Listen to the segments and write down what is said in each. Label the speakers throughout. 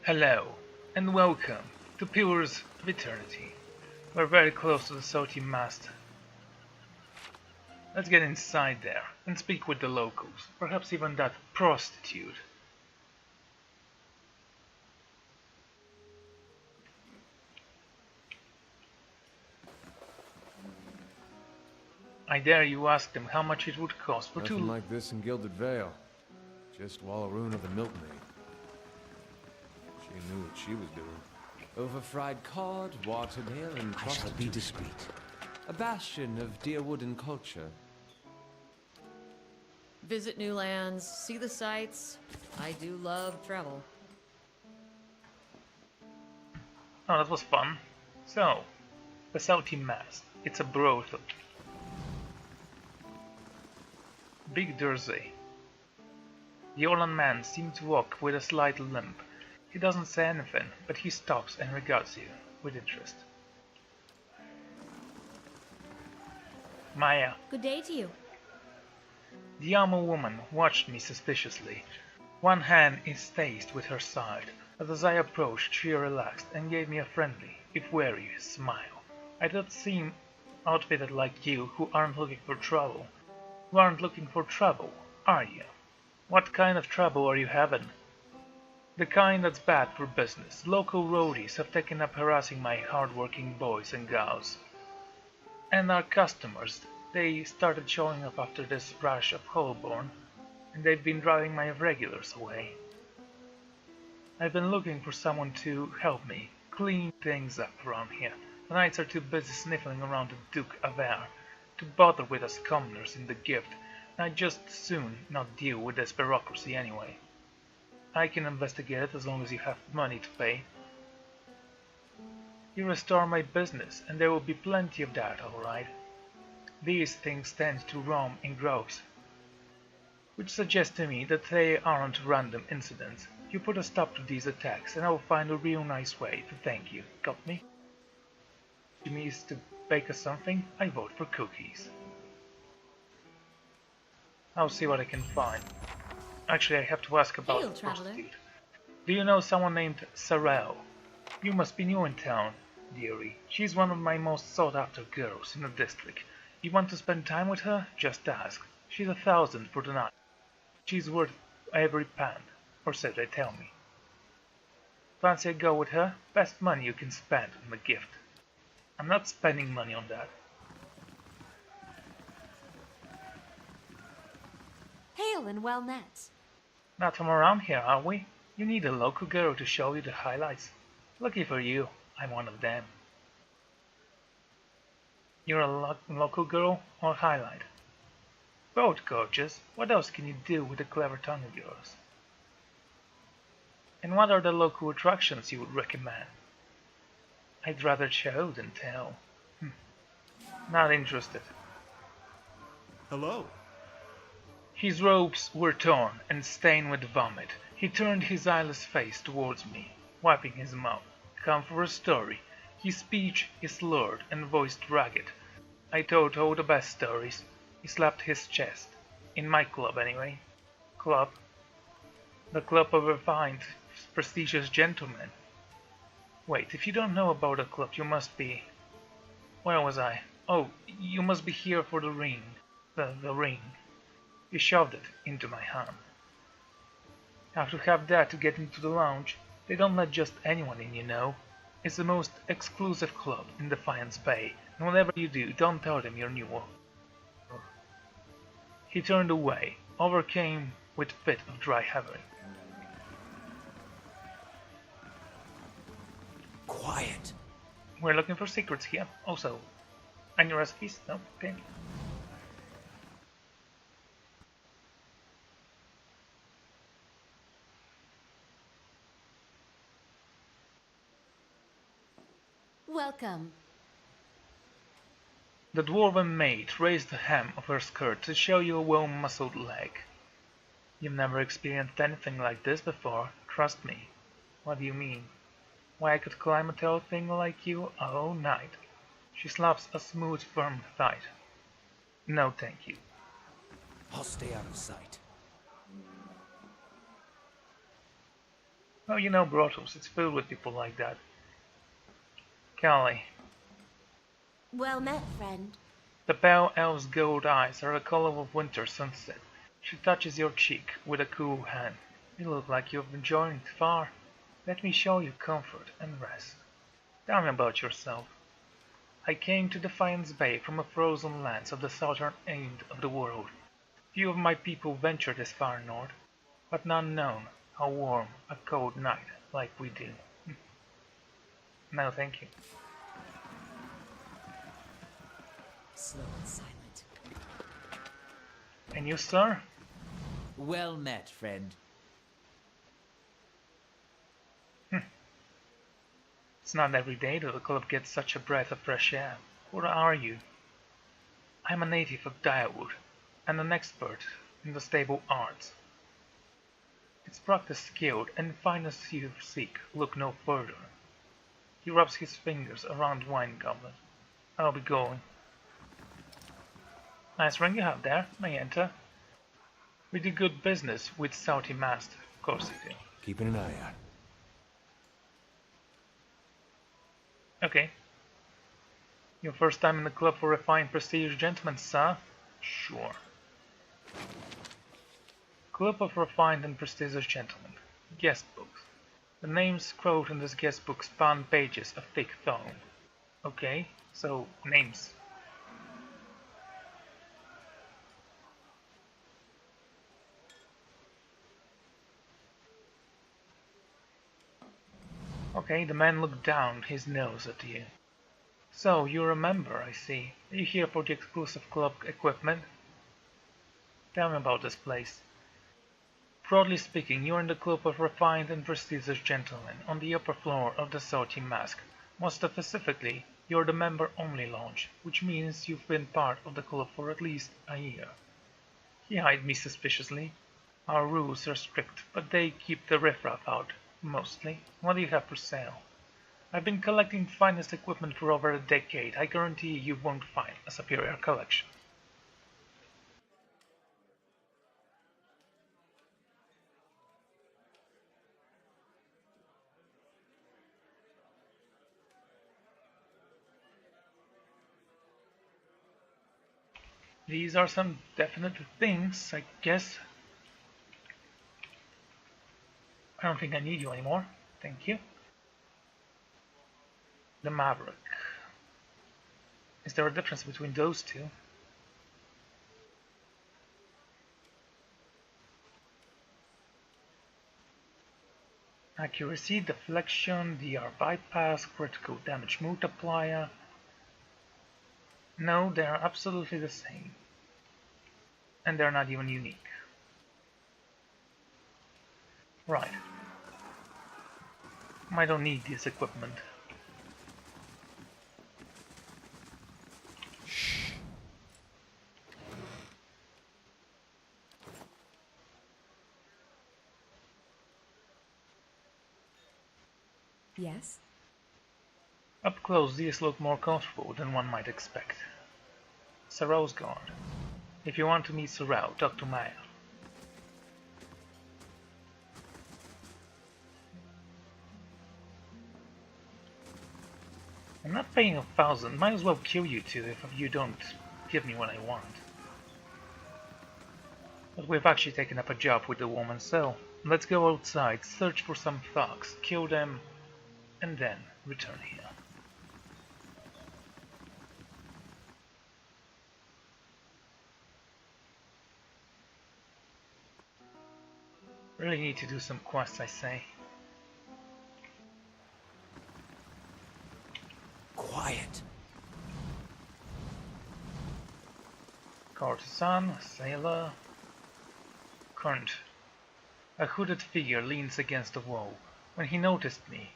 Speaker 1: Hello, and welcome to Pillars of Eternity. We're very close to the salty mast. Let's get inside there and speak with the locals, perhaps even that prostitute. I dare you ask them how much it would cost for
Speaker 2: Nothing like this in Gilded Vale. Just Wallaroon of the milkmaid. She knew what she was doing.
Speaker 3: Overfried cod, watered ale, and
Speaker 4: I shall be discreet.
Speaker 3: a bastion of Deerwooden culture.
Speaker 5: Visit new lands, see the sights. I do love travel.
Speaker 1: Oh, that was fun. So, the salty mast. It's a brothel. Big Dursey. The old man seems to walk with a slight limp. He doesn't say anything, but he stops and regards you with interest. Maya.
Speaker 6: Good day to you.
Speaker 1: The armor woman watched me suspiciously. One hand encased with her side, but as I approached she relaxed and gave me a friendly, if wary, smile. I don't seem outfitted like you who aren't looking for trouble. You aren't looking for trouble, are you? What kind of trouble are you having? The kind that's bad for business. Local roadies have taken up harassing my hard-working boys and gals. And our customers, they started showing up after this rush of Holborn, and they've been driving my regulars away. I've been looking for someone to help me clean things up around here. The knights are too busy sniffling around the Duke Aver to bother with us commoners in the gift, and I'd just soon not deal with this bureaucracy anyway. I can investigate it as long as you have money to pay. You restore my business, and there will be plenty of that, alright. These things tend to roam in groves, which suggests to me that they aren't random incidents. You put a stop to these attacks, and I will find a real nice way to thank you. Got me? Jimmy is to bake us something? I vote for cookies. I'll see what I can find. Actually, I have to ask about
Speaker 6: Hail,
Speaker 1: the
Speaker 6: traveler.
Speaker 1: prostitute. Do you know someone named Sarel? You must be new in town, dearie. She's one of my most sought-after girls in the district. You want to spend time with her? Just ask. She's 1,000 for the night. She's worth every pound, or so they tell me. Fancy a go with her? Best money you can spend on the gift. I'm not spending money on that.
Speaker 6: Hail and well met.
Speaker 1: Not from around here, are we? You need a local girl to show you the highlights. Lucky for you, I'm one of them. You're a local girl or highlight? Both, gorgeous. What else can you do with the clever tongue of yours? And what are the local attractions you would recommend? I'd rather show than tell. Not interested.
Speaker 4: Hello.
Speaker 1: His robes were torn and stained with vomit. He turned his eyeless face towards me, wiping his mouth. Come for a story. His speech is slurred and voiced ragged. I told all the best stories. He slapped his chest. In my club, anyway. Club? The club of refined, prestigious gentlemen. Wait, if you don't know about a club, you must be... Where was I? Oh, you must be here for the ring. The ring. He shoved it into my hand. Have to have that to get into the lounge. They don't let just anyone in, you know. It's the most exclusive club in Defiance Bay, and whatever you do, don't tell them you're new. He turned away, overcame with fit of dry heavy.
Speaker 4: Quiet.
Speaker 1: We're looking for secrets here. Also, any recipes? No? Okay.
Speaker 6: Welcome.
Speaker 1: The dwarven maid raised the hem of her skirt to show you a well-muscled leg. You've never experienced anything like this before, trust me. What do you mean? Why I could climb a tall thing like you all night. She slaps a smooth, firm thigh. No thank you.
Speaker 4: I'll stay out of sight.
Speaker 1: Well, you know Brotos, it's filled with people like that. Callie.
Speaker 6: Well met, friend.
Speaker 1: The pale elf's gold eyes are the color of winter sunset. She touches your cheek with a cool hand. You look like you've been journeyed far. Let me show you comfort and rest. Tell me about yourself. I came to Defiance Bay from the frozen lands of the southern end of the world. Few of my people venture this far north, but none know how warm a cold night like we do. No, thank you.
Speaker 6: Slow and silent.
Speaker 1: And you, sir?
Speaker 4: Well met, friend.
Speaker 1: It's not every day that the club gets such a breath of fresh air. What are you? I'm a native of Direwood, and an expert in the stable arts. Its practice skilled, and finest you seek, look no further. He rubs his fingers around the wine goblet. I'll be going. Nice ring you have there. May I enter? We do good business with Southie Mast. Of course we do.
Speaker 2: Keeping an eye out.
Speaker 1: Okay. Your first time in the club for refined prestige gentlemen, sir? Sure. Club of Refined and Prestigious Gentlemen. Guest books. The names scrawled in this guest book span pages of thick foam. Okay, so names. Okay, the man looked down his nose at you. So, you remember, I see. Are you here for the exclusive club equipment? Tell me about this place. Broadly speaking, you're in the club of refined and prestigious gentlemen on the upper floor of the Southie Mask. More specifically, you're the member-only lounge, which means you've been part of the club for at least a year. He eyed me suspiciously. Our rules are strict, but they keep the riffraff out, mostly. What do you have for sale? I've been collecting finest equipment for over a decade. I guarantee you won't find a superior collection. These are some definite things, I guess. I don't think I need you anymore. Thank you. The Maverick. Is there a difference between those two? Accuracy, deflection, DR bypass, critical damage multiplier. No, they are absolutely the same. And they're not even unique. Right. I don't need this equipment.
Speaker 6: Yes?
Speaker 1: Up close, these look more comfortable than one might expect. Sarau's guard. If you want to meet Sarau, talk to Maya. I'm not paying 1,000. Might as well kill you two if you don't give me what I want. But we've actually taken up a job with the woman, so let's go outside, search for some thugs, kill them, and then return here. Really need to do some quests, I say.
Speaker 4: Quiet.
Speaker 1: Courtesan, sailor, current. A hooded figure leans against the wall. When he noticed me,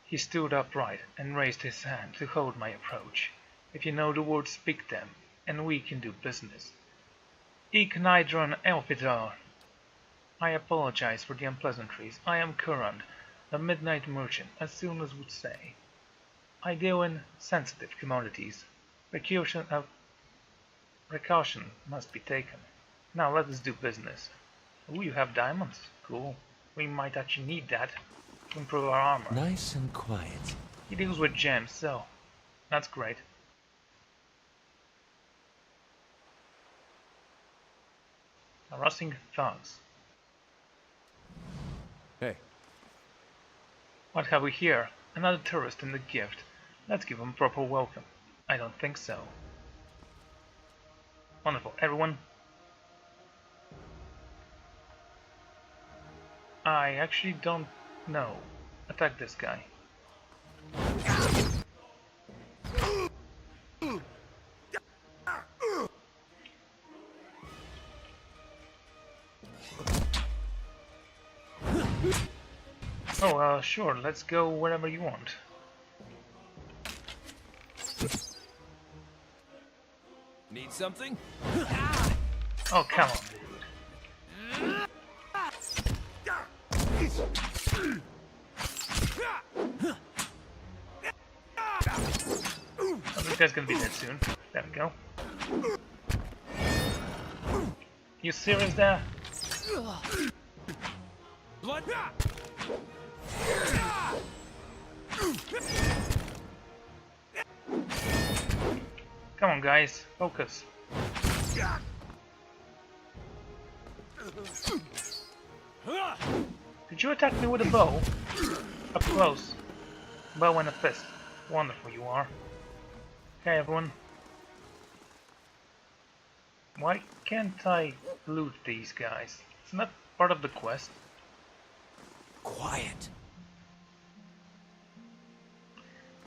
Speaker 1: he stood upright and raised his hand to hold my approach. If you know the words, speak them, and we can do business. Ik Nidron Elfidar. I apologize for the unpleasantries. I am Current, the midnight merchant, as soon as would say. I deal in sensitive commodities. Precaution must be taken. Now let us do business. Ooh, you have diamonds. Cool. We might actually need that to improve our armor.
Speaker 4: Nice and quiet.
Speaker 1: He deals with gems, so that's great. Harassing thugs.
Speaker 2: Hey,
Speaker 1: What have we here? Another tourist in the gift. Let's give him a proper welcome. I don't think so. Wonderful. Everyone. I actually don't know. Attack this guy. Oh, sure, let's go wherever you want.
Speaker 4: Need something?
Speaker 1: Oh, come on, dude. Oh, this guy's gonna be dead soon. There we go. You serious there?
Speaker 4: Blood?
Speaker 1: Come on, guys, focus. Did you attack me with a bow? Up close. Bow and a fist. Wonderful you are. Okay, everyone. Why can't I loot these guys? It's not part of the quest.
Speaker 4: Quiet.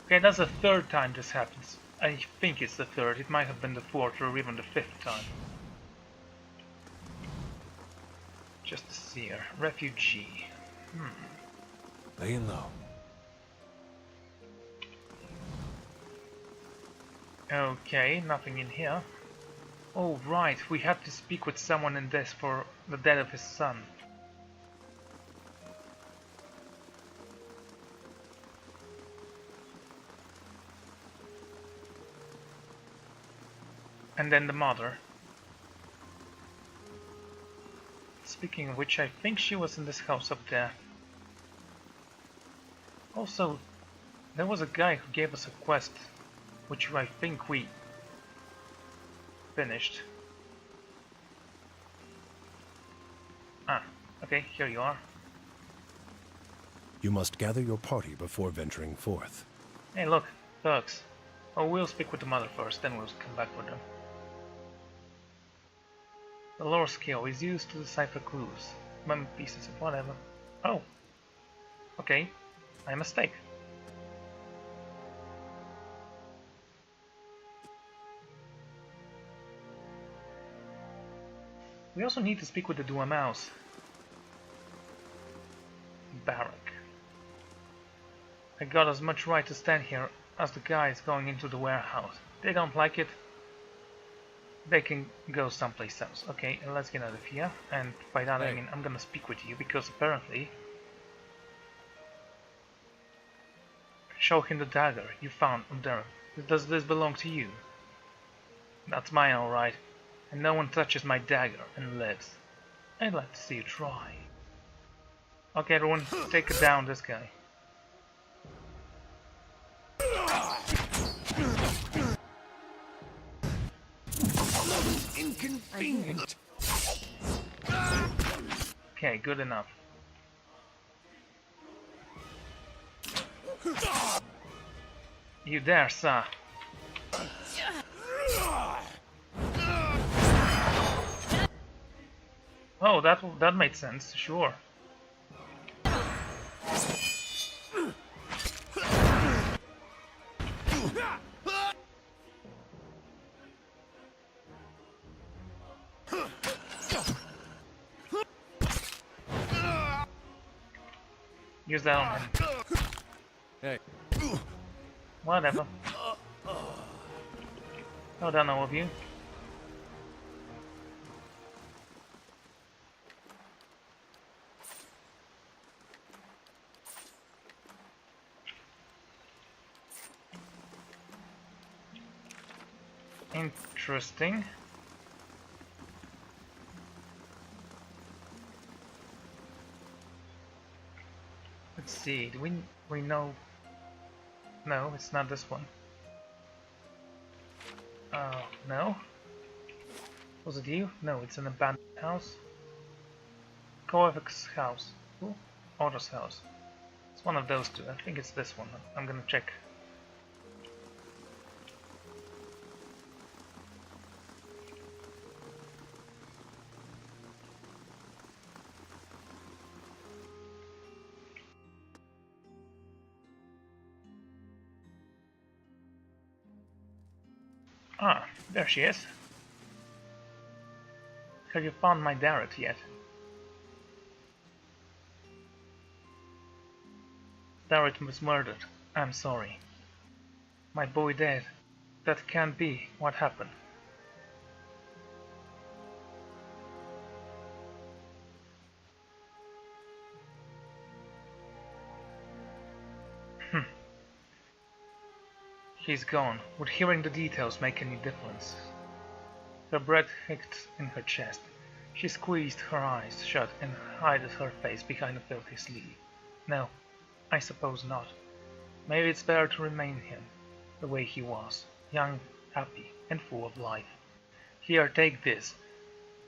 Speaker 1: Okay, that's the third time this happens. I think it's the third. It might have been the fourth or even the fifth time. Just a seer. Refugee.
Speaker 2: laying low.
Speaker 1: Okay, nothing in here. Oh right, we have to speak with someone in this for the death of his son. And then the mother. Speaking of which, I think she was in this house up there. Also, there was a guy who gave us a quest, which I think we finished. Ah, okay, here you are.
Speaker 7: You must gather your party before venturing forth.
Speaker 1: Hey look, thugs. Oh, we'll speak with the mother first, then we'll come back for them. The lore skill is used to decipher clues. Mummy pieces of whatever. Oh. Okay. My mistake. We also need to speak with the Dua Mouse. Barrack. I got as much right to stand here as the guys going into the warehouse. They don't like it. They can go someplace else. Okay, let's get out of here. And by that I mean I'm gonna speak with you because apparently... Show him the dagger you found on Durham. Does this belong to you? That's mine, alright. And no one touches my dagger and lives. I'd like to see you try. Okay, everyone, take it down, this guy.
Speaker 4: Inconvenient.
Speaker 1: Okay, good enough. You there, sir? Oh, that made sense. Sure. Use that on him.
Speaker 2: Hey,
Speaker 1: Whatever. Well done, all of you. Interesting. see. Do we know? No, it's not this one. No. Was it you? No, it's an abandoned house. Koevic's house. Who? Otto's house. It's one of those two. I think it's this one. I'm gonna check. Ah, there she is. Have you found my Darret yet? Darret was murdered. I'm sorry. My boy dead. That can't be. What happened? He's gone. Would hearing the details make any difference? Her breath hissed in her chest. She squeezed her eyes shut and hid her face behind a filthy sleeve. No, I suppose not. Maybe it's better to remain him, the way he was, young, happy, and full of life. Here, take this.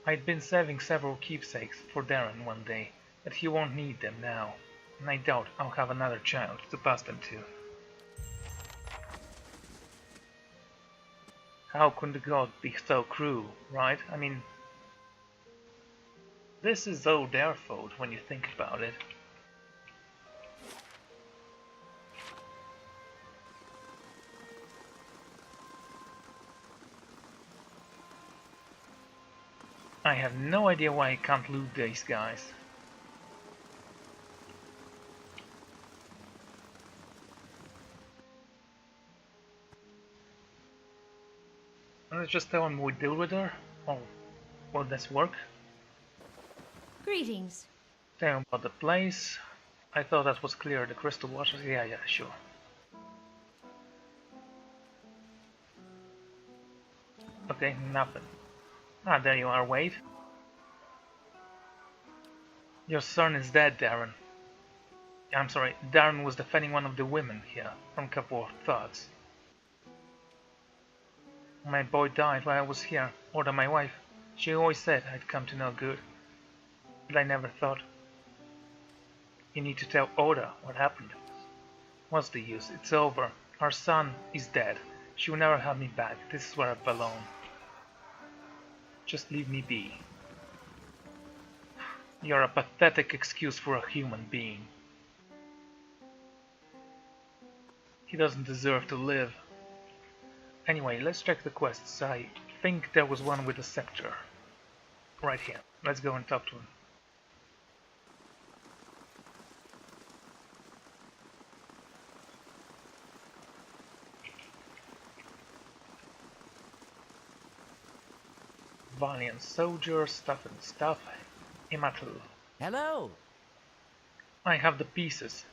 Speaker 1: I'd been saving several keepsakes for Darren one day, but he won't need them now, and I doubt I'll have another child to pass them to. How could the god be so cruel, right? I mean, this is all their fault when you think about it. I have no idea why I can't loot these guys. Let's just tell him we deal with her. Oh, will this work?
Speaker 6: Greetings.
Speaker 1: Tell him about the place. I thought that was clear. The crystal waters. Yeah, sure. Okay, nothing. Ah, there you are, Wade. Your son is dead, Darren. I'm sorry, Darren was defending one of the women here from a couple of thugs. My boy died while I was here, or than my wife. She always said I'd come to no good. But I never thought. You need to tell Oda what happened. What's the use? It's over. Our son is dead. She will never have me back. This is where I belong. Just leave me be. You're a pathetic excuse for a human being. He doesn't deserve to live. Anyway, let's check the quests. I think there was one with a scepter. Right here. Let's go and talk to him. Valiant soldier, stuff and stuff. Imatul.
Speaker 4: Hello.
Speaker 1: I have the pieces.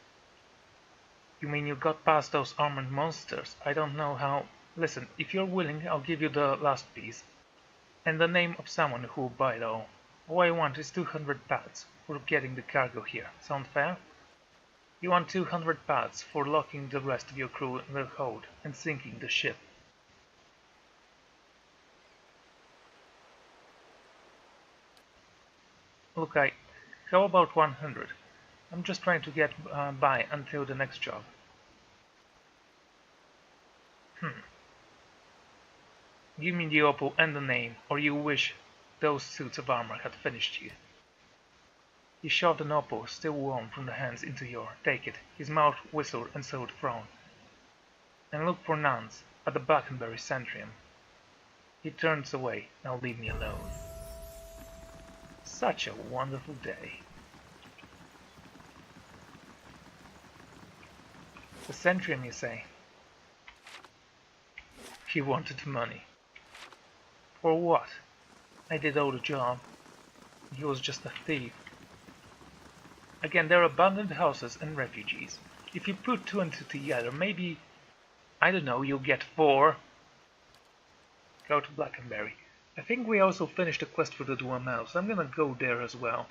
Speaker 1: You mean you got past those armored monsters? I don't know how. Listen, if you're willing, I'll give you the last piece. And the name of someone who'll buy it all. All I want is 200 pads for getting the cargo here. Sound fair? You want 200 pads for locking the rest of your crew in the hold and sinking the ship. Look, how about 100? I'm just trying to get by until the next job. Give me the opal and the name, or you wish those suits of armor had finished you. He shoved an opal, still warm from the hands, into your. Take it. His mouth whistled and so it frowned. And look for nuns at the Blackenberry Centrium. He turns away. Now leave me alone. Such a wonderful day. The Centrium, you say? He wanted money. For what? I did all the job. He was just a thief. Again, there are abandoned houses and refugees. If you put two and two together, maybe, I don't know, you'll get 4. Go to Blackenberry. I think we also finished the quest for the Duhamel, so I'm gonna go there as well.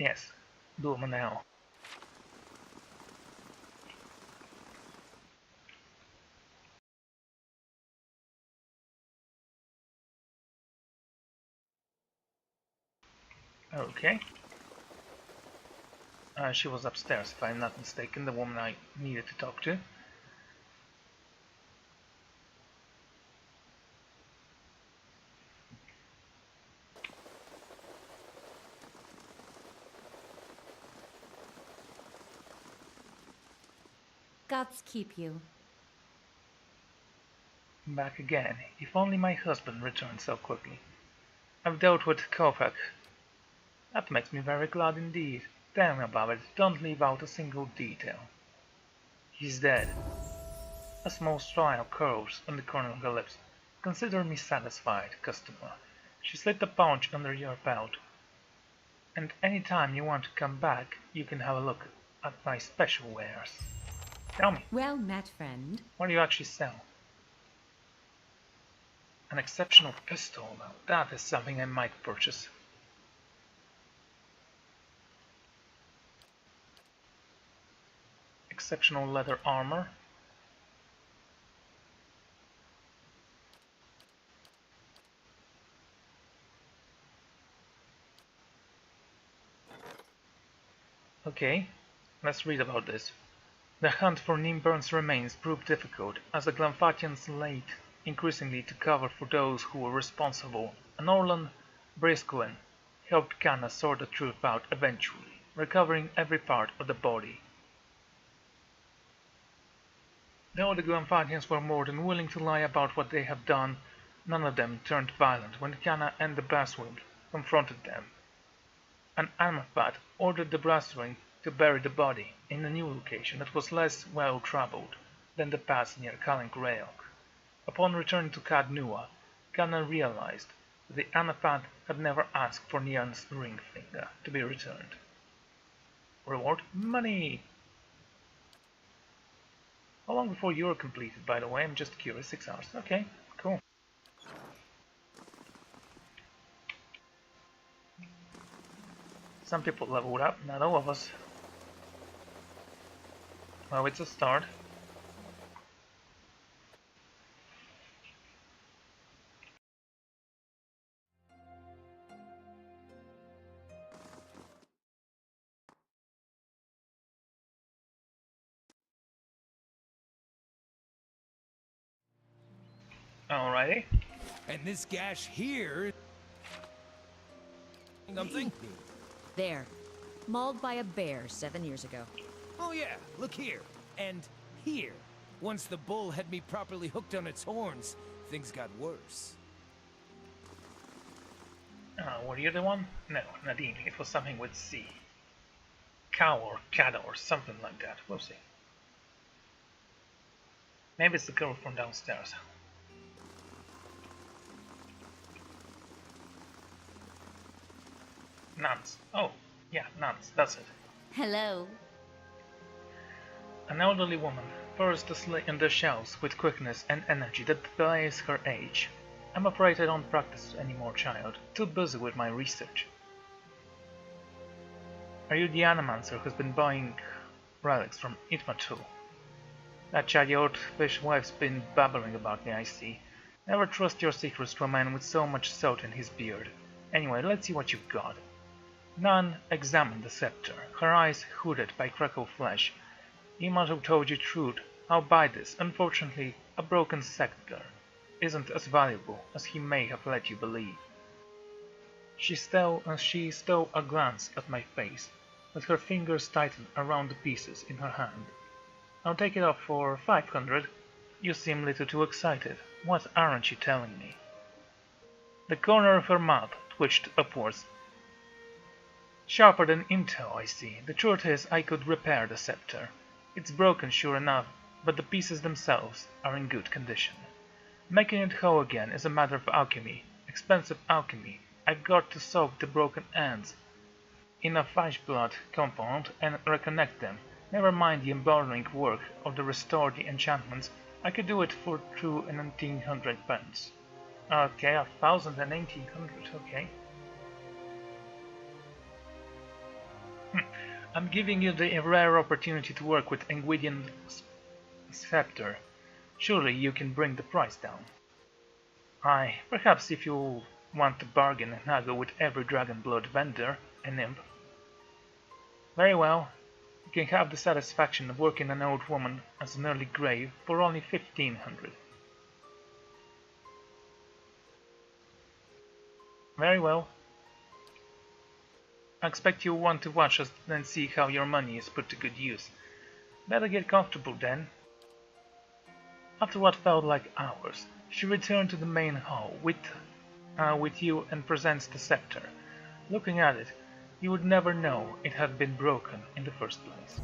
Speaker 1: Yes, do them now. Okay. She was upstairs, if I'm not mistaken, the woman I needed to talk to.
Speaker 6: Gods keep you.
Speaker 1: Back again. If only my husband returned so quickly. I've dealt with Kovac. That makes me very glad indeed. Tell me about it. Don't leave out a single detail. He's dead. A small smile curves on the corner of her lips. Consider me satisfied, customer. She slipped a pouch under your belt. And any time you want to come back, you can have a look at my special wares. Tell me,
Speaker 6: Well met, friend.
Speaker 1: what do you actually sell? An exceptional pistol. Now that is something I might purchase. Exceptional leather armor. Okay, let's read about this. The hunt for Nimburn's remains proved difficult, as the Glenfathians laid increasingly to cover for those who were responsible, and Orlan Briscoen helped Canna sort the truth out eventually, recovering every part of the body. Though the Glenfathians were more than willing to lie about what they had done, none of them turned violent when Canna and the Brasswing confronted them. An Amapat ordered the Brasswing to bury the body in a new location that was less well traveled than the pass near Kalink Railk. Upon returning to Kadnua, Canna realized that the Anapat had never asked for Nian's ring finger to be returned. Reward? Money! How long before you're completed, by the way? I'm just curious. 6 hours. Okay, cool. Some people leveled up, not all of us. Well, it's a start. Alrighty.
Speaker 4: And this gash here... Something?
Speaker 5: There. Mauled by a bear 7 years ago.
Speaker 4: Oh yeah, look here. And here. Once the bull had me properly hooked on its horns, things got worse.
Speaker 1: Were you the one? No, Nadine. It was something with C. Cow or cat or something like that. We'll see. Maybe it's the girl from downstairs. Nuns. Oh, yeah, nuns. That's it.
Speaker 6: Hello.
Speaker 1: An elderly woman burst in the shelves with quickness and energy that belies her age. I'm afraid I don't practice anymore, child. Too busy with my research. Are you the Animancer who's been buying relics from Itmatu? That chatty old fish wife's been babbling about me, I see. Never trust your secrets to a man with so much salt in his beard. Anyway, let's see what you've got. Nan examined the scepter, her eyes hooded by crackle flesh. He must have told you truth. I'll buy this. Unfortunately, a broken scepter isn't as valuable as he may have let you believe. She stole a glance at my face, but her fingers tightened around the pieces in her hand. I'll take it off for 500. You seem a little too excited. What aren't you telling me? The corner of her mouth twitched upwards. Sharper than intel, I see. The truth is, I could repair the scepter. It's broken, sure enough, but the pieces themselves are in good condition. Making it whole again is a matter of alchemy, expensive alchemy. I've got to soak the broken ends in a flesh-blood compound and reconnect them. Never mind the embroidering work of the restore the enchantments. I could do it for 2,100 pence. Okay, 1,000 and 1,800, okay. I'm giving you the rare opportunity to work with Engwidian Scepter. Surely you can bring the price down. Aye, perhaps if you want to bargain and haggle with every Dragonblood vendor and imp. Very well, you can have the satisfaction of working an old woman as an early grave for only 1500. Very well. I expect you'll want to watch us and see how your money is put to good use. Better get comfortable then. After what felt like hours, she returned to the main hall with you and presents the scepter. Looking at it, you would never know it had been broken in the first place.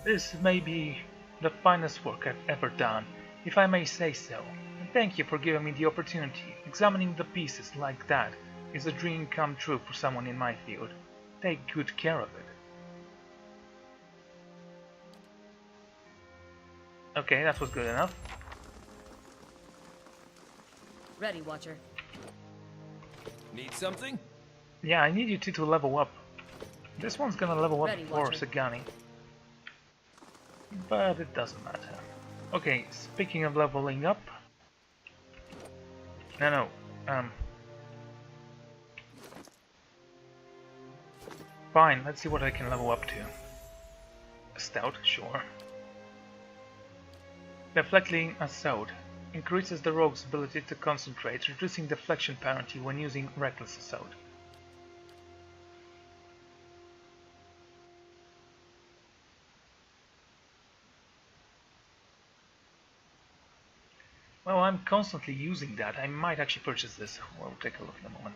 Speaker 1: This may be the finest work I've ever done, if I may say so, and thank you for giving me the opportunity. Examining the pieces like that is a dream come true for someone in my field. Take good care of it. Okay, that was good enough.
Speaker 5: Ready, Watcher.
Speaker 4: Need something?
Speaker 1: Yeah, I need you two to level up. This one's gonna level up
Speaker 5: Ready,
Speaker 1: before
Speaker 5: Watcher.
Speaker 1: Sagani. But it doesn't matter. Okay, speaking of leveling up... No. Fine, let's see what I can level up to. Stout, sure. Deflecting Assault increases the rogue's ability to concentrate, reducing deflection penalty when using Reckless Assault. Well, I'm constantly using that. I might actually purchase this. We'll take a look in a moment.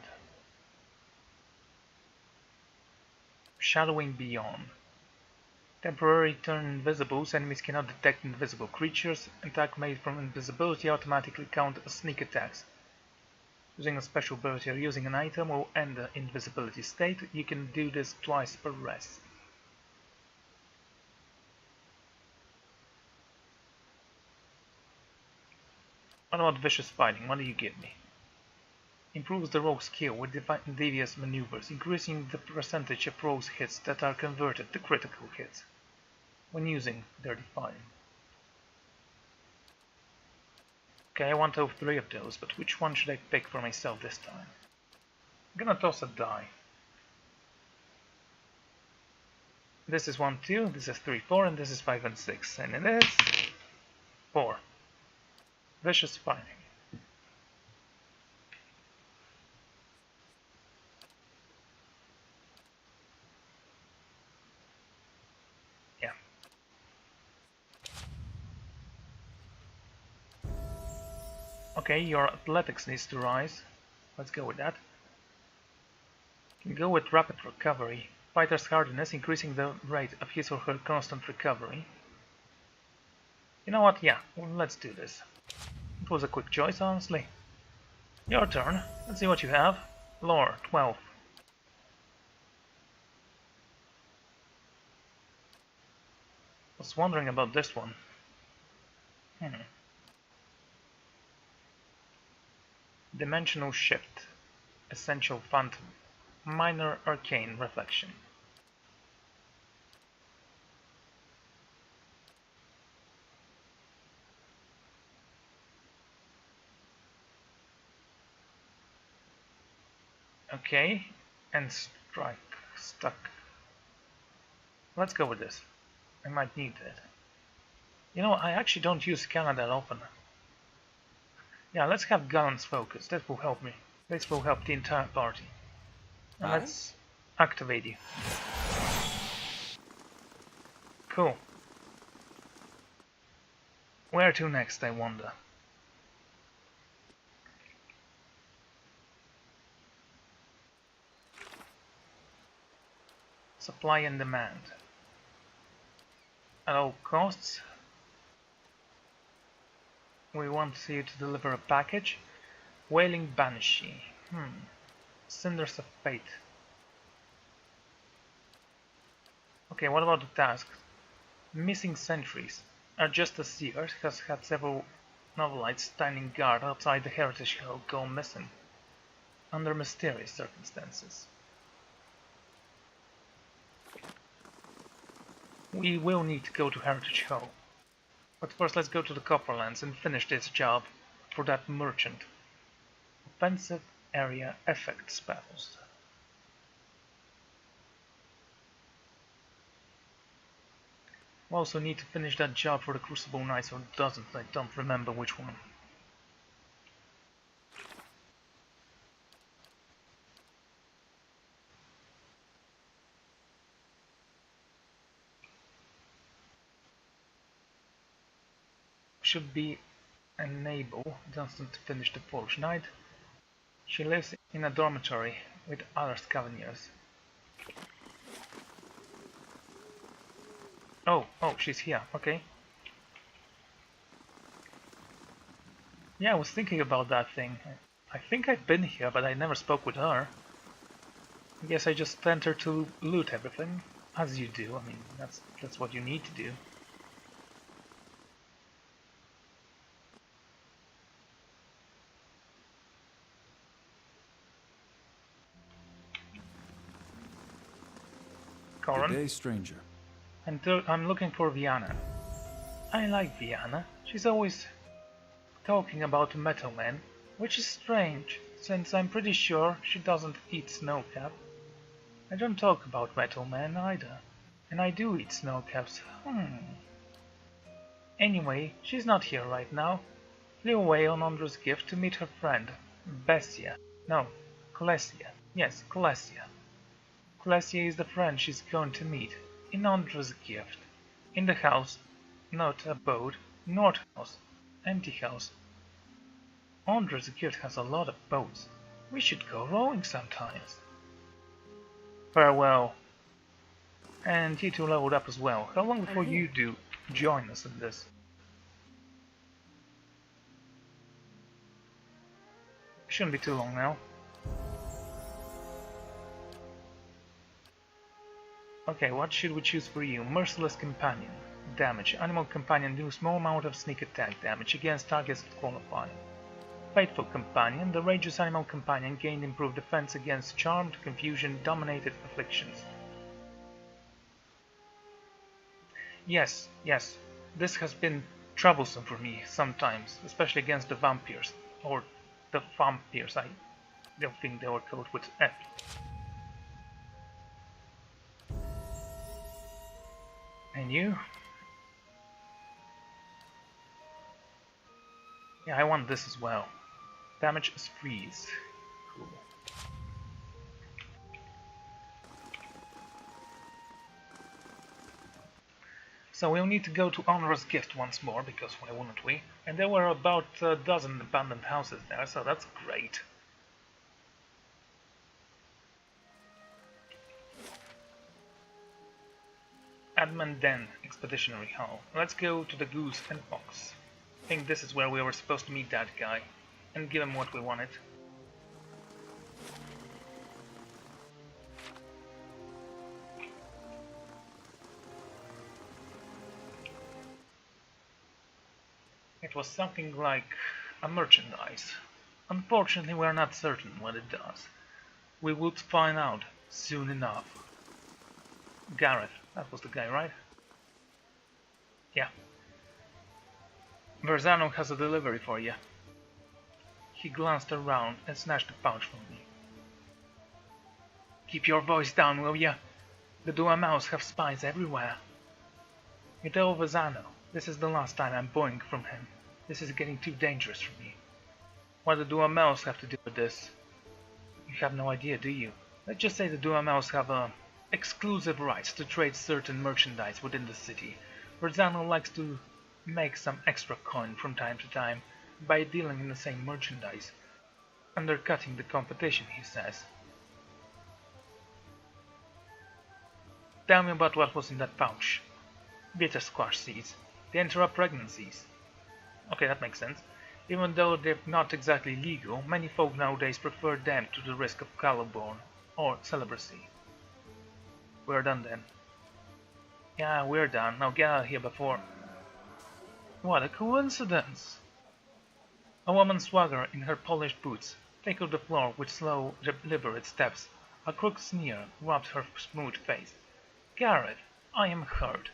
Speaker 1: Shadowing Beyond. Temporary turn invisibles. Enemies cannot detect invisible creatures. Attack made from invisibility automatically count as sneak attacks. Using a special ability or using an item will end the invisibility state. You can do this twice per rest. What about Vicious Fighting? What do you give me? Improves the rogue's skill with devious maneuvers, increasing the percentage of rogue's hits that are converted to critical hits when using Dirty Fighting. Okay, I want all three of those, but which one should I pick for myself this time? I'm gonna toss a die. This is 1, 2, this is 3, 4, and this is 5 and 6, and it is 4. Vicious Fighting. Yeah. Okay, your athletics needs to rise. Let's go with that. You can go with Rapid Recovery. Fighter's hardiness, increasing the rate of his or her constant recovery. You know what? Yeah, well, let's do this. It was a quick choice, honestly. Your turn. Let's see what you have. Lore, 12. Was wondering about this one. Dimensional Shift. Essential Phantom. Minor Arcane Reflection. Okay, and strike, stuck. Let's go with this. I might need it. You know, I actually don't use Canada that often. Yeah, let's have Gallant's focus. That will help me. This will help the entire party. And let's activate you. Cool. Where to next, I wonder? Supply and demand. At all costs, we want you to deliver a package. Wailing Banshee. Cinders of Fate. Okay, what about the task? Missing Sentries. Our Justice Seer has had several novelites standing guard outside the Heritage Hall go missing, under mysterious circumstances. We will need to go to Heritage Hall. But first let's go to the Copperlands and finish this job for that merchant. Offensive area effect spells. We also need to finish that job for the Crucible Knights, or doesn't, I don't remember which one. Should be enable Dunstan to finish the Forge Knight. She lives in a dormitory with other scavengers. Oh, she's here, okay. Yeah, I was thinking about that thing. I think I've been here, but I never spoke with her. I guess I just sent her to loot everything, as you do. I mean, that's what you need to do.
Speaker 8: Good day, stranger.
Speaker 1: And I'm looking for Viana. I like Viana. She's always talking about Metal Man, which is strange, since I'm pretty sure she doesn't eat snowcap. I don't talk about Metal Man either, and I do eat snowcaps. Anyway, she's not here right now. Flew away on Andra's gift to meet her friend, Bessia. No, Klesia. Yes, Klesia. Klesia is the friend she's going to meet in Andra's gift. In the house, not abode, not house, empty house. Andra's gift has a lot of boats. We should go rowing sometimes. Farewell. And you two leveled up as well. How long before you do join us in this? Shouldn't be too long now. Okay, what should we choose for you? Merciless Companion. Damage. Animal Companion deals small amount of sneak attack damage against targets that qualify. Faithful Companion. The Rageous Animal Companion gained improved defense against charmed, confusion, dominated afflictions. Yes. This has been troublesome for me sometimes, especially against the vampires. Or the vampires, I don't think they were called with F. And you? Yeah, I want this as well. Damage is freeze. Cool. So we'll need to go to Honor's Gift once more, because why wouldn't we? And there were about a dozen abandoned houses there, so that's great. Admin Den Expeditionary Hall. Let's go to the Goose and Fox. I think this is where we were supposed to meet that guy and give him what we wanted. It was something like a merchandise. Unfortunately, we are not certain what it does. We would find out soon enough. Gareth, that was the guy, right? Yeah. Verzano has a delivery for you. He glanced around and snatched the pouch from me. Keep your voice down, will ya? The Duamaus have spies everywhere. You tell Verzano, this is the last time I'm buying from him. This is getting too dangerous for me. What do the Duamaus have to do with this? You have no idea, do you? Let's just say the Duamaus have exclusive rights to trade certain merchandise within the city. Verzano likes to make some extra coin from time to time by dealing in the same merchandise, undercutting the competition, he says. Tell me about what was in that pouch. Bitter squash seeds. They interrupt pregnancies. Okay, that makes sense. Even though they're not exactly legal, many folk nowadays prefer them to the risk of Caliborn or celibacy. We're done then. Yeah, we're done. Now get out of here before... What a coincidence! A woman swaggered in her polished boots, tackled the floor with slow, deliberate steps. A crooked sneer rubbed her smooth face. Gareth, I am hurt.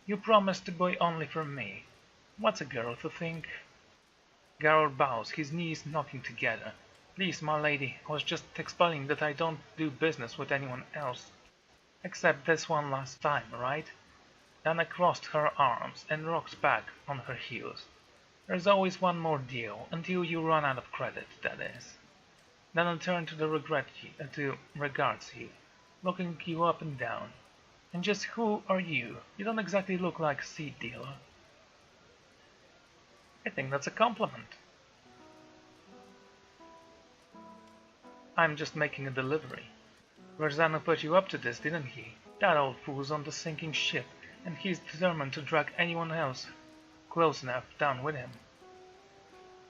Speaker 1: You promised the boy only for me. What's a girl to think? Geralt bows, his knees knocking together. Please, my lady, I was just explaining that I don't do business with anyone else. Except this one last time, right? Dana crossed her arms and rocked back on her heels. There's always one more deal, until you run out of credit, that is. Dana turned to regards you, looking you up and down. And just who are you? You don't exactly look like a seed dealer. I think that's a compliment. I'm just making a delivery. Verzano put you up to this, didn't he? That old fool's on the sinking ship, and he's determined to drag anyone else close enough down with him.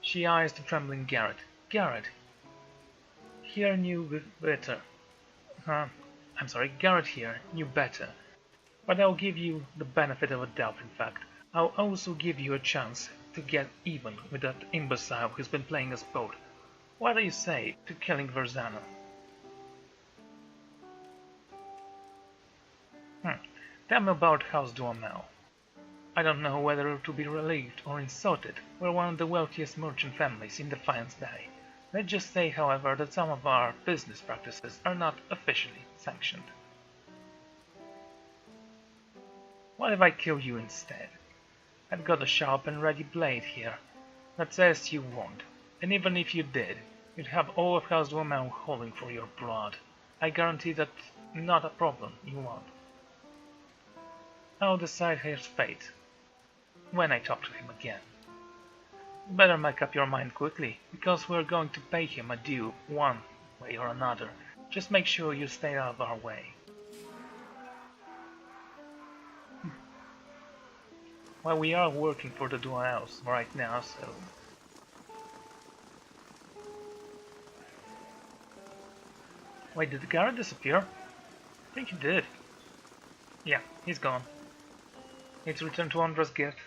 Speaker 1: She eyes the trembling Garrett. Garrett here knew better. Garrett here knew better. But I'll give you the benefit of a doubt, in fact. I'll also give you a chance to get even with that imbecile who's been playing us both. What do you say to killing Verzano? Tell me about House Duhamel. I don't know whether to be relieved or insulted. We're one of the wealthiest merchant families in Defiance Bay. Let's just say, however, that some of our business practices are not officially sanctioned. What if I kill you instead? I've got a sharp and ready blade here that says you won't, and even if you did, you'd have all of House Duhamel calling for your blood. I guarantee that's not a problem you won't. I'll decide his fate when I talk to him again. You better make up your mind quickly, because we're going to pay him a due one way or another. Just make sure you stay out of our way. Well, we are working for the Duhamels right now, so... Wait, did the Garrett disappear? I think he did. Yeah, he's gone. Need to return to Andra's gift.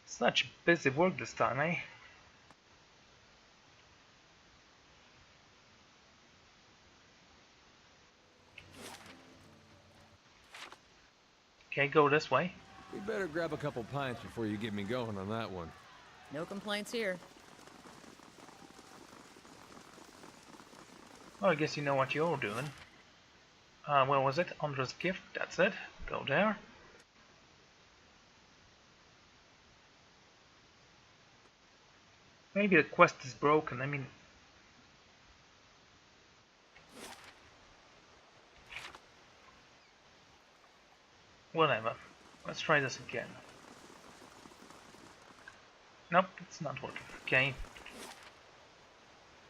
Speaker 1: Such busy work this time, eh? Okay, go this way.
Speaker 2: We better grab a couple pints before you get me going on that one.
Speaker 5: No complaints here.
Speaker 1: Well, I guess you know what you're doing. Where was it? Andra's gift, that's it. Go there. Maybe the quest is broken, I mean... Whatever. Let's try this again. Nope, it's not working. Okay.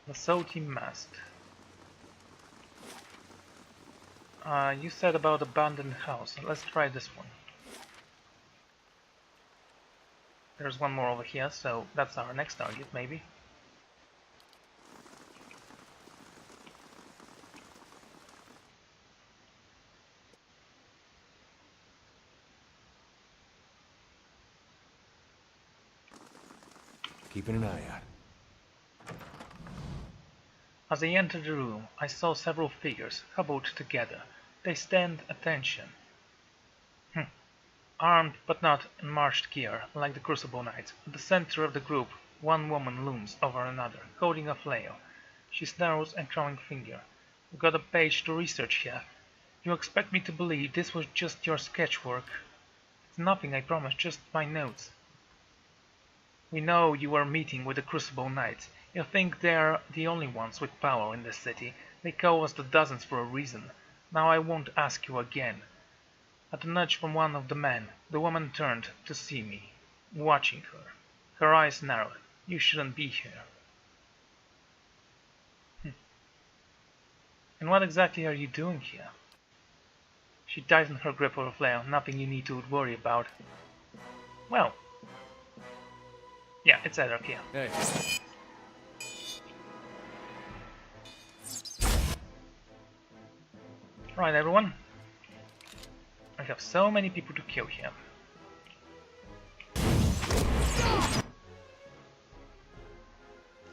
Speaker 1: The salty mast. You said about abandoned house. Let's try this one. There's one more over here, so that's our next target, maybe.
Speaker 2: Keeping an eye out.
Speaker 1: As I entered the room, I saw several figures huddled together. They stand attention. Armed but not in marched gear, like the Crucible Knights, at the center of the group, one woman looms over another, holding a flail. She snarls and crowing finger. We've got a page to research here. You expect me to believe this was just your sketchwork? It's nothing, I promise, just my notes. We know you were meeting with the Crucible Knights. You think they're the only ones with power in this city. They call us the Dozens for a reason. Now I won't ask you again. At a nudge from one of the men, the woman turned to see me, watching her. Her eyes narrowed. You shouldn't be here. And what exactly are you doing here? She tightened her grip of her flail. Nothing you need to worry about. Well. Yeah, it's Edric here.
Speaker 2: Hey.
Speaker 1: Right, everyone. I have so many people to kill here.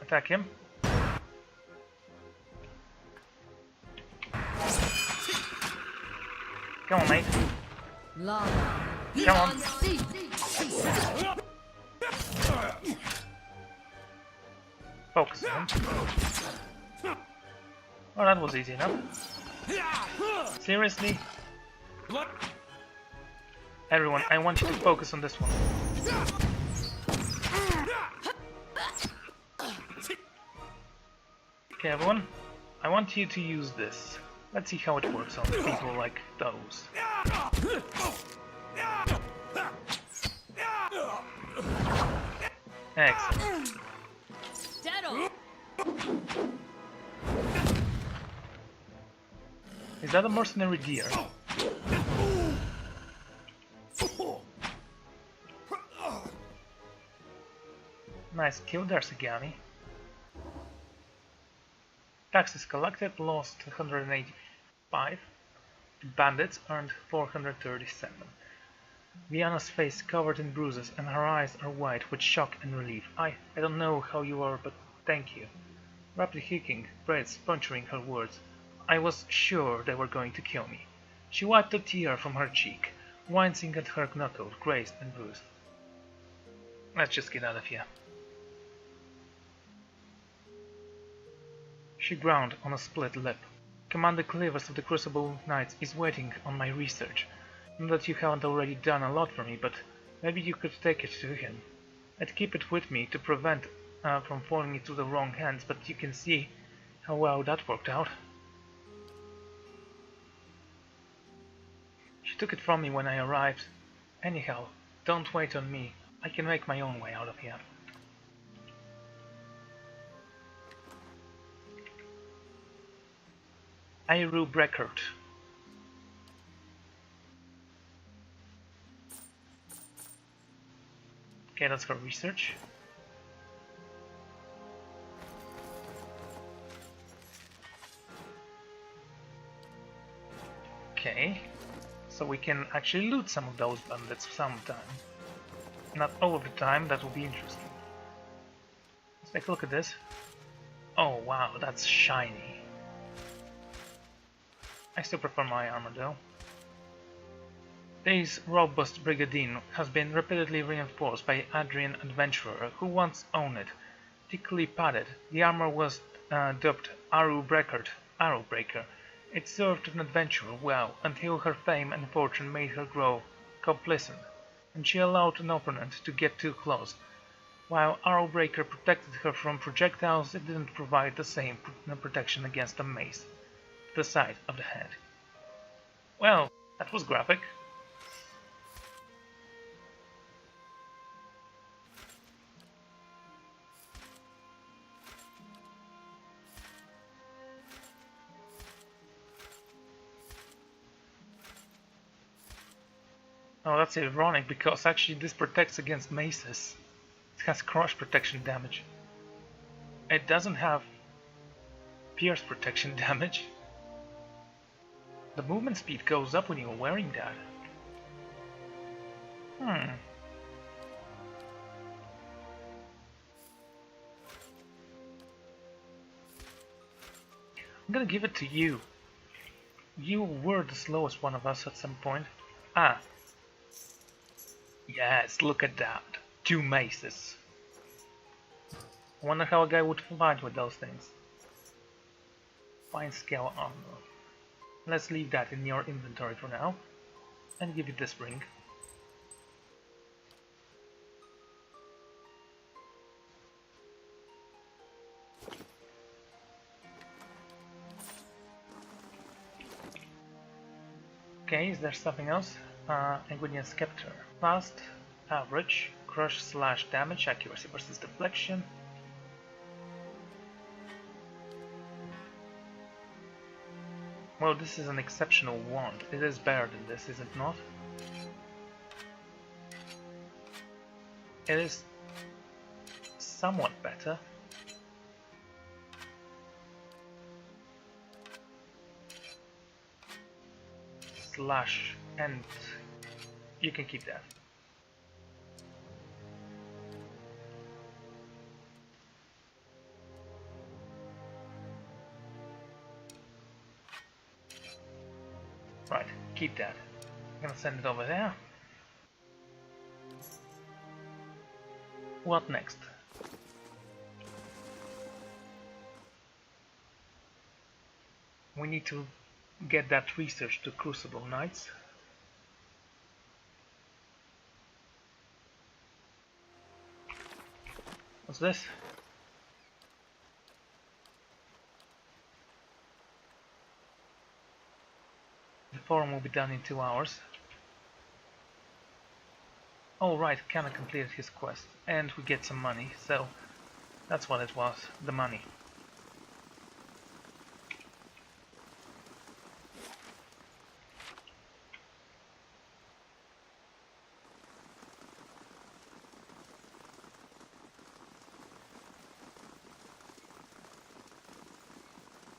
Speaker 1: Attack him. Come on, mate.
Speaker 5: Lava.
Speaker 1: Come on. Focus on. Oh, that was easy enough. Seriously? Everyone, I want you to focus on this one. Okay, everyone, I want you to use this. Let's see how it works on people like those. Excellent. Is that a mercenary deer? Nice kill there, Sagami. Taxes collected, lost 185. The bandits earned 437. Viana's face covered in bruises and her eyes are white with shock and relief. I don't know how you are, but thank you. Rapidly hicking, breaths puncturing her words. I was sure they were going to kill me. She wiped a tear from her cheek, wincing at her knuckle, grazed and bruised. Let's just get out of here. She ground on a split lip. Commander Cleavers of the Crucible Knights is waiting on my research. Not that you haven't already done a lot for me, but maybe you could take it to him. I'd keep it with me to prevent from falling into the wrong hands, but you can see how well that worked out. She took it from me when I arrived. Anyhow, don't wait on me. I can make my own way out of here. Iru Breckert. Okay, that's her research. Okay, so we can actually loot some of those bandits sometime. Not all of the time, that will be interesting. Let's take a look at this. Oh wow, that's shiny. I still prefer my armor though. This robust brigandine has been repeatedly reinforced by Adrian Adventurer, who once owned it. Thickly padded, the armor was dubbed Arrow Breaker. It served an adventurer well until her fame and fortune made her grow complacent, and she allowed an opponent to get too close. While Arrowbreaker protected her from projectiles, it didn't provide the same protection against a mace to the side of the head. Well, that was graphic. Oh, that's ironic because actually this protects against maces. It has crush protection damage. It doesn't have pierce protection damage. The movement speed goes up when you're wearing that. I'm gonna give it to you. You were the slowest one of us at some point. Ah. Yes, look at that. 2 maces. I wonder how a guy would fight with those things. Fine scale armor. Let's leave that in your inventory for now. And give you this ring. Okay, is there something else? Anguinian Scepter. Fast, average, crush slash damage, accuracy versus deflection. Well, this is an exceptional wand. It is better than this, is it not? It is somewhat better. Slash, and you can keep that. Right, keep that. I'm gonna send it over there. What next? We need to get that research to Crucible Knights. What's this? The forum will be done in 2 hours. Oh right, kinda completed his quest. And we get some money, so that's what it was, the money.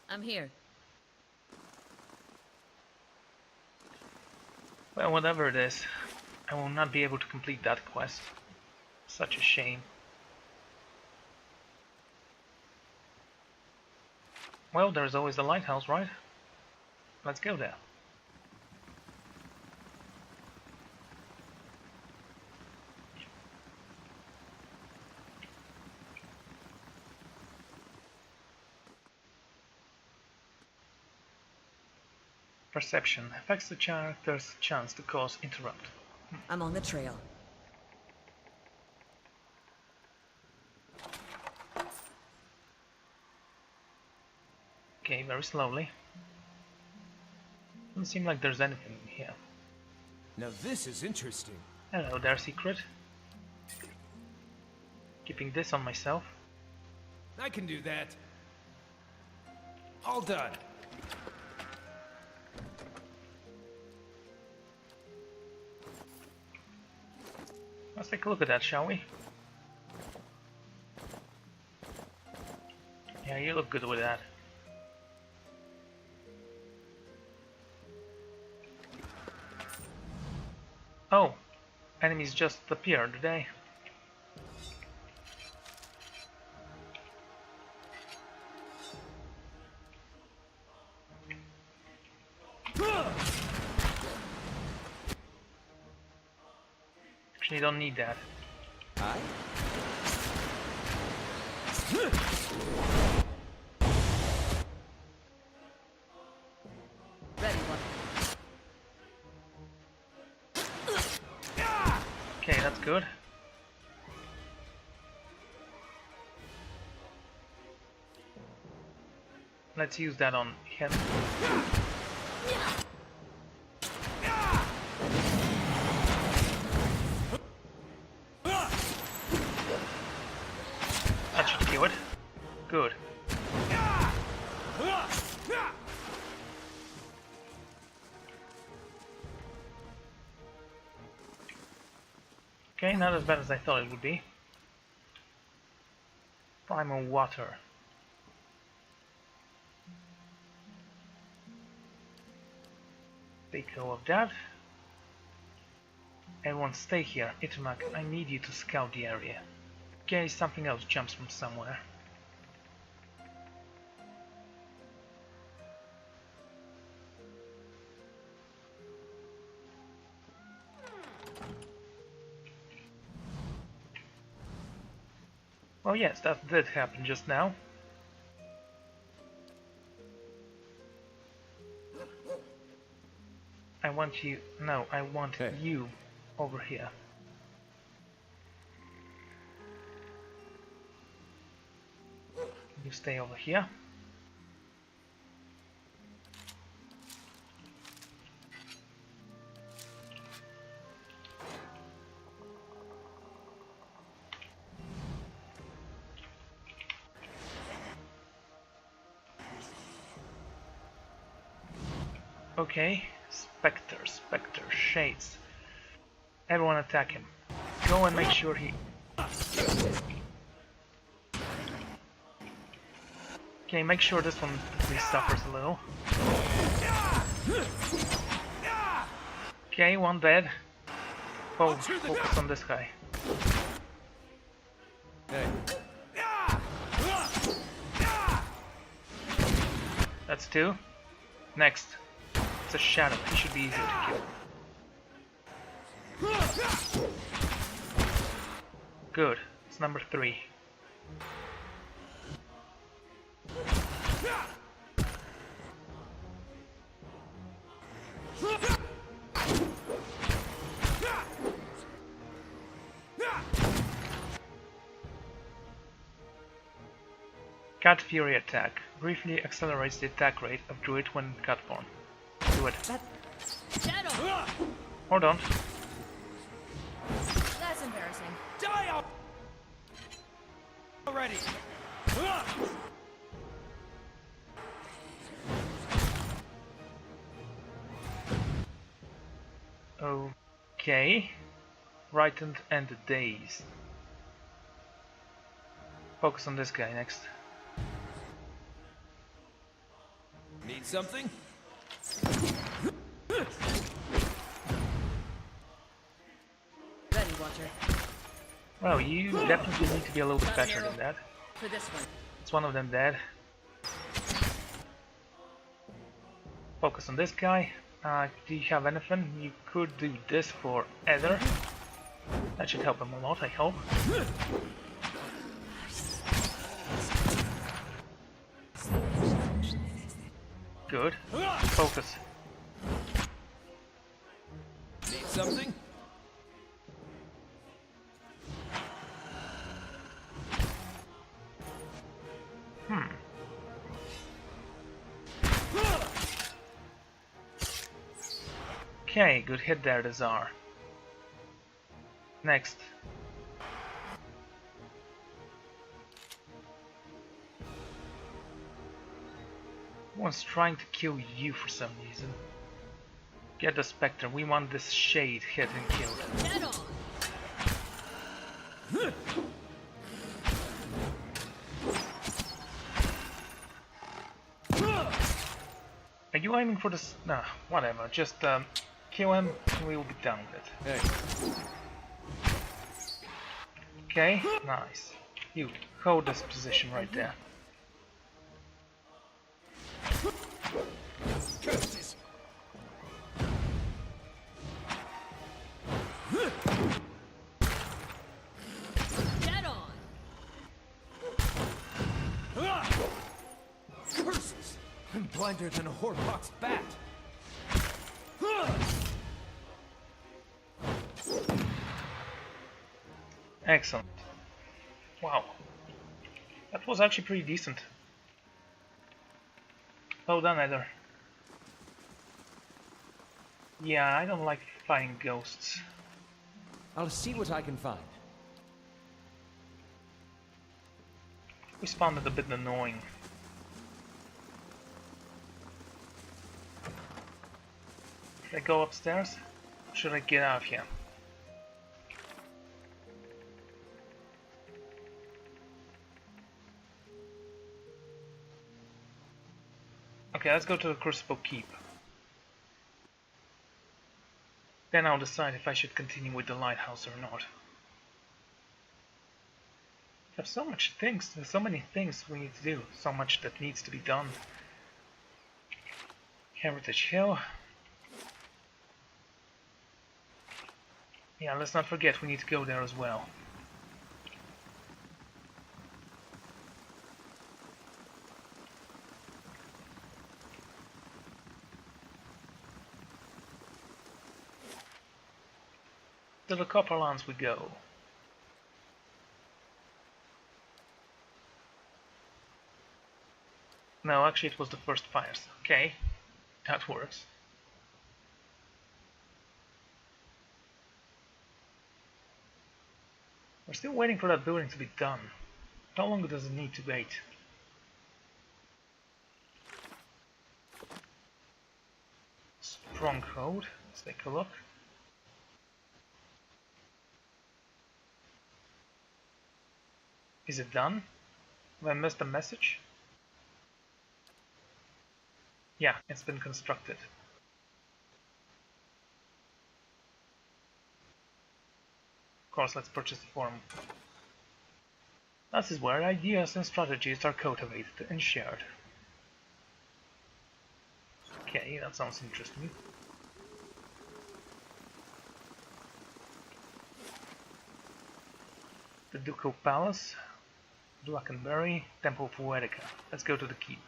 Speaker 5: I'm here.
Speaker 1: Well, whatever it is, I will not be able to complete that quest. Such a shame. Well, there's always the lighthouse, right? Let's go there. Perception affects the character's chance to cause interrupt.
Speaker 5: I'm on the trail.
Speaker 1: Okay, very slowly. Doesn't seem like there's anything here.
Speaker 4: Now this is interesting.
Speaker 1: Hello there, secret. Keeping this on myself.
Speaker 4: I can do that. All done.
Speaker 1: Let's take a look at that, shall we? Yeah, you look good with that. Oh, enemies just appeared, did they? Actually, don't need that.
Speaker 3: Aye?
Speaker 5: Ready, one.
Speaker 1: Okay, that's good. Let's use that on him. That should kill it. Good. Okay, not as bad as I thought it would be. Primal water. Take care of that. Everyone stay here. Itumak, I need you to scout the area. In case something else jumps from somewhere. Oh yes, that did happen just now. I want you... No, I want
Speaker 3: Hey.
Speaker 1: you over here. You stay over here. Okay, Spectre, Shades. Everyone attack him. Go and make sure he... Okay, make sure this one at least suffers a little. Okay, one dead. Oh, focus on this guy.
Speaker 3: Hey.
Speaker 1: That's two. Next. It's a shadow. He should be easier to kill. Good. It's number 3. Cat Fury attack. Briefly accelerates the attack rate of Druid when cat form. Do it. Hold on.
Speaker 5: That's embarrassing.
Speaker 4: Die already!
Speaker 1: Okay. Rightened and Daze. Focus on this guy next.
Speaker 4: Need something?
Speaker 5: Ready, Watcher.
Speaker 1: Well, you definitely need to be a little bit better than that.
Speaker 5: For this one.
Speaker 1: It's one of them dead. Focus on this guy. Do you have anything? You could do this for Ether. That should help him a lot, I hope. Good. Focus.
Speaker 4: Need something?
Speaker 1: Okay, good hit there, the Tsar. Next. One's trying to kill you for some reason. Get the Spectre, we want this shade hit and killed.
Speaker 5: Dead on.
Speaker 1: Are you aiming for this? Nah, whatever, just kill him and we will be done with it.
Speaker 2: Hey,
Speaker 1: Okay, nice. You hold this position right there.
Speaker 4: Curses!
Speaker 5: Dead on.
Speaker 4: Curses! I'm blinder than a Horcrux's bat.
Speaker 1: Excellent. Wow. That was actually pretty decent. Well done, Ether. Yeah, I don't like fighting ghosts.
Speaker 3: I'll see what I can find.
Speaker 1: We found it a bit annoying. Should I go upstairs? Or should I get out of here? Okay, let's go to the Crucible Keep. Then I'll decide if I should continue with the lighthouse or not. We have so much things, there's so many things we need to do, so much that needs to be done. Heritage Hill. Yeah, let's not forget we need to go there as well. To the Copperlands we go. No, actually it was the first fires. Okay, that works. We're still waiting for that building to be done. How long does it need to wait? Stronghold. Let's take a look. Is it done? Have I missed a message? Yeah, it's been constructed. Of course, let's purchase the form. This is where ideas and strategies are cultivated and shared. Okay, that sounds interesting. The Ducal Palace, Blackenberry, Temple of Uedica. Let's go to the keep.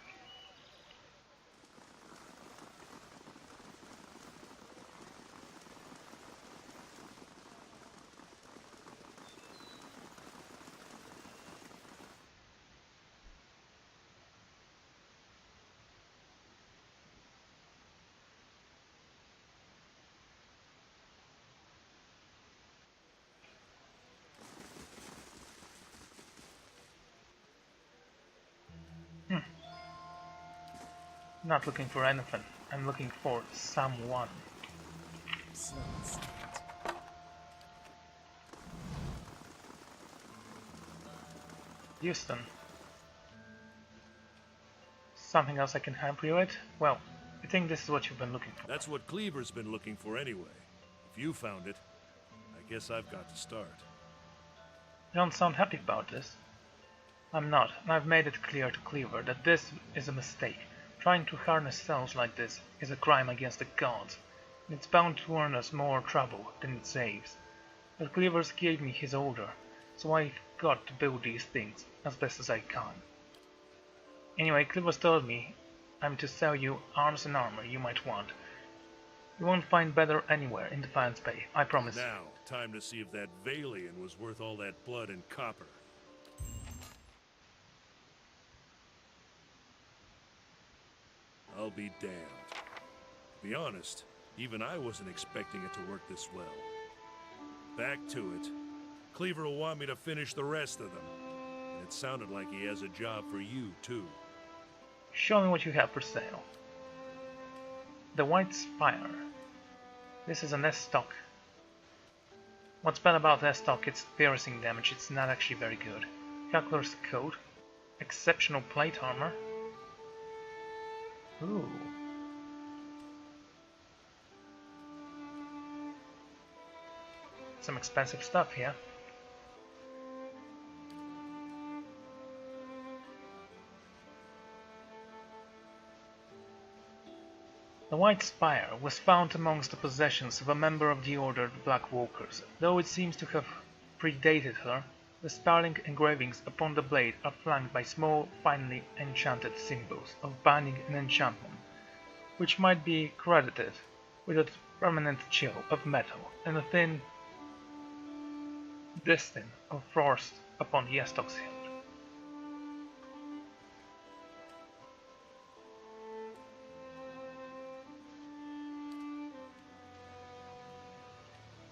Speaker 1: Not looking for anything. I'm looking for someone.
Speaker 5: Slow and steady.
Speaker 1: Houston. Something else I can help you with? Well, I think this is what you've been looking for.
Speaker 8: That's what Cleaver's been looking for anyway. If you found it, I guess I've got to start.
Speaker 1: You don't sound happy about this. I'm not, and I've made it clear to Cleaver that this is a mistake. Trying to harness cells like this is a crime against the gods, and it's bound to earn us more trouble than it saves. But Cleaver's gave me his order, so I've got to build these things as best as I can. Anyway, Cleaver's told me I'm to sell you arms and armor you might want. You won't find better anywhere in Defiance Bay, I promise.
Speaker 8: Now, time to see if that Valian was worth all that blood and copper. I'll be damned. To be honest, even I wasn't expecting it to work this well. Back to it. Cleaver will want me to finish the rest of them. And it sounded like he has a job for you, too.
Speaker 1: Show me what you have for sale. The White Spire. This is an S-stock. What's bad about S-stock, it's piercing damage, it's not actually very good. Calcular's Code. Exceptional plate armor. Ooh. Some expensive stuff here. The White Spire was found amongst the possessions of a member of the Order of Black Walkers. Though it seems to have predated her, the startling engravings upon the blade are flanked by small, finely enchanted symbols of binding and enchantment, which might be credited with a permanent chill of metal and a thin distin of frost upon the S-stock's hilt.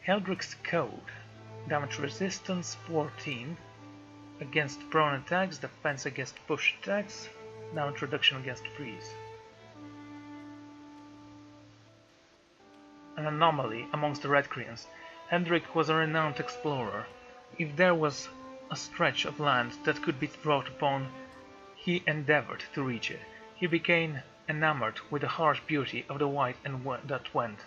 Speaker 1: Heldrick's Code. Damage resistance 14 against prone attacks, defense against push attacks, damage reduction against freeze. An anomaly amongst the Redcreans, Hendrik was a renowned explorer. If there was a stretch of land that could be trod upon, he endeavored to reach it. He became enamored with the harsh beauty of the white and that went.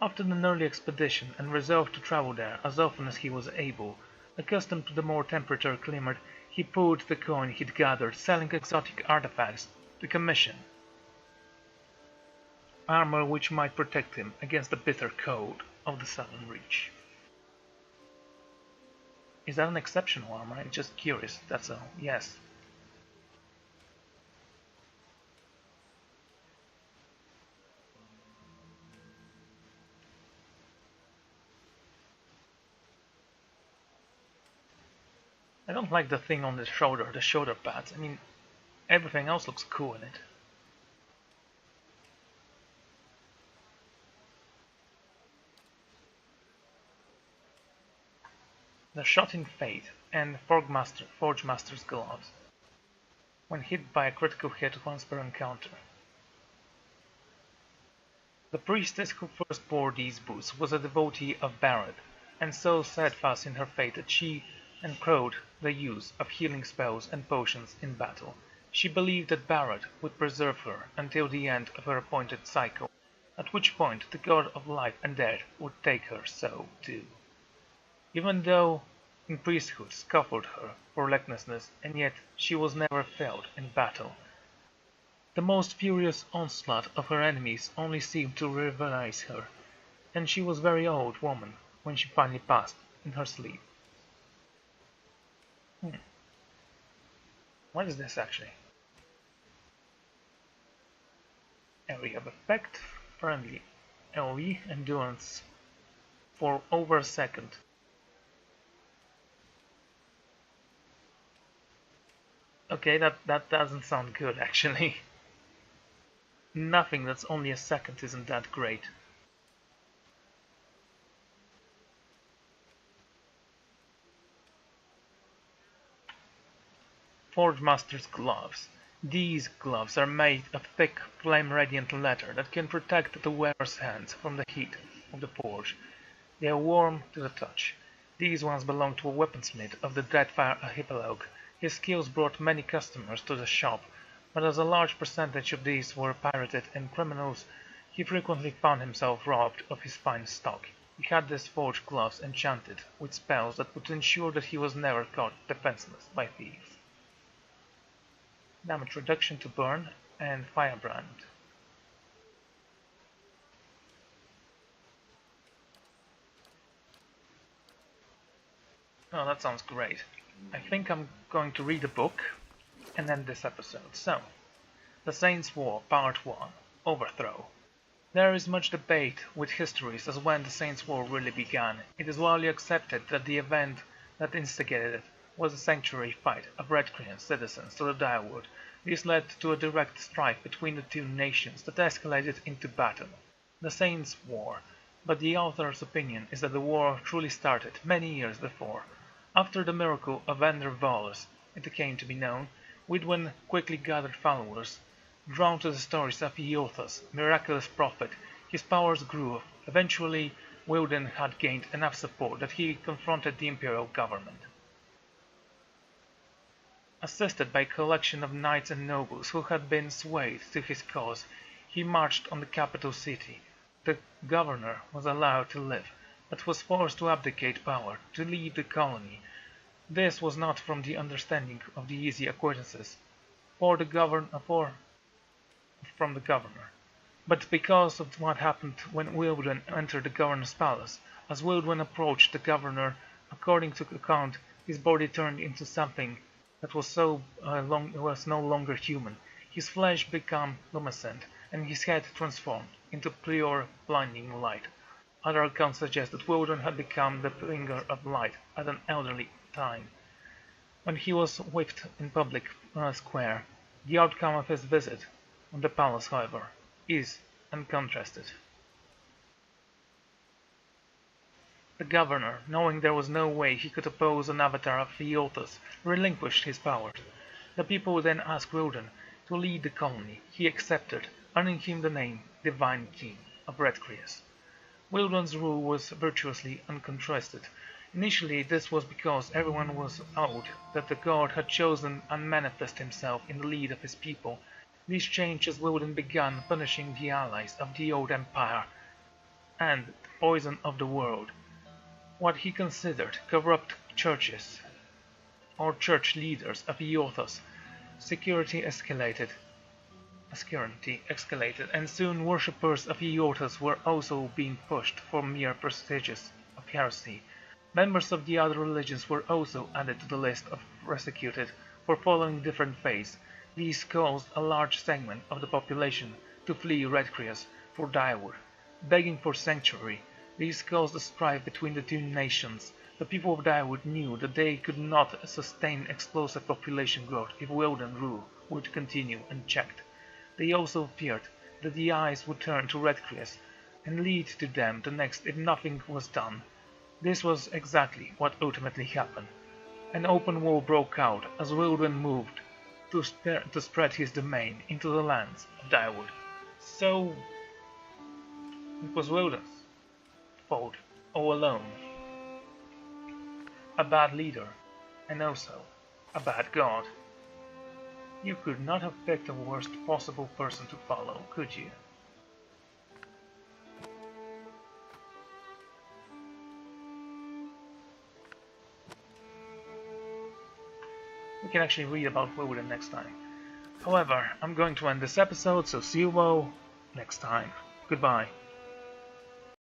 Speaker 1: After an early expedition and resolved to travel there as often as he was able, accustomed to the more temperature climate, he poured the coin he'd gathered selling exotic artifacts to commission armor which might protect him against the bitter cold of the southern reach. Is that an exceptional armor? I'm just curious, that's all. Yes. I don't like the thing on the shoulder pads. I mean, everything else looks cool in it. The Shot in Fate and Forge Master's Gloves. When hit by a critical hit once per encounter. The priestess who first wore these boots was a devotee of Barret, and so steadfast in her faith that she encroached the use of healing spells and potions in battle. She believed that Barret would preserve her until the end of her appointed cycle, at which point the god of life and death would take her so too. Even though in priesthood scoffed her for recklessness, and yet she was never failed in battle. The most furious onslaught of her enemies only seemed to revitalize her, and she was a very old woman when she finally passed in her sleep. What is this actually? Area of effect, friendly AoE endurance for over a second. Okay, that doesn't sound good actually. Nothing that's only a second isn't that great. Forge Master's gloves. These gloves are made of thick, flame-radiant leather that can protect the wearer's hands from the heat of the forge. They are warm to the touch. These ones belong to a weaponsmith of the Dreadfire Archipelago. His skills brought many customers to the shop, but as a large percentage of these were pirated and criminals, he frequently found himself robbed of his fine stock. He had these forged gloves enchanted with spells that would ensure that he was never caught defenseless by thieves. Damage reduction to burn and firebrand. Oh, that sounds great. I think I'm going to read a book and end this episode. So, The Saints' War, Part 1, Overthrow. There is much debate with histories as when the Saints' War really began. It is widely accepted that the event that instigated it was a sanctuary fight of Red Korean citizens to the Direwood. This led to a direct strife between the two nations that escalated into battle, the Saints' War, but the author's opinion is that the war truly started many years before. After the miracle of Ender Valus, it came to be known, Widwin quickly gathered followers. Drawn to the stories of Eothas, miraculous prophet, his powers grew. Eventually, Wilden had gained enough support that he confronted the imperial government. Assisted by a collection of knights and nobles who had been swayed to his cause, he marched on the capital city. The governor was allowed to live, but was forced to abdicate power, to leave the colony. This was not from the understanding of the easy acquaintances from the governor, but because of what happened when Wilden entered the governor's palace. As Wilden approached the governor, according to account, his body turned into something that was was no longer human. His flesh became lumescent, and his head transformed into pure, blinding light. Other accounts suggest that Wilden had become the bringer of light at an elderly time. When he was whipped in public square, the outcome of his visit on the palace, however, is uncontrasted. The governor, knowing there was no way he could oppose an avatar of Eothas, relinquished his powers. The people then asked Wilden to lead the colony. He accepted, earning him the name Divine King of Redcrease. Wilden's rule was virtuously uncontrasted. Initially, this was because everyone was awed that the god had chosen and manifest himself in the lead of his people. This changed as Wilden began punishing the allies of the old empire and the poison of the world. What he considered corrupt churches or church leaders of Eothas, security escalated, and soon worshippers of Eothas were also being pushed for mere prestiges of heresy. Members of the other religions were also added to the list of persecuted for following different faiths. These caused a large segment of the population to flee Redcrease for Direwood, begging for sanctuary. These caused a strife between the two nations. The people of Direwood knew that they could not sustain explosive population growth if Wilden rule would continue unchecked. They also feared that the eyes would turn to Redcrease and lead to them the next if nothing was done. This was exactly what ultimately happened. An open war broke out as Wilden moved to spread his domain into the lands of Direwood. So it was Wilden's fault all alone. A bad leader, and also a bad god. You could not have picked the worst possible person to follow, could you? We can actually read about Wilden next time. However, I'm going to end this episode, so see you all next time. Goodbye.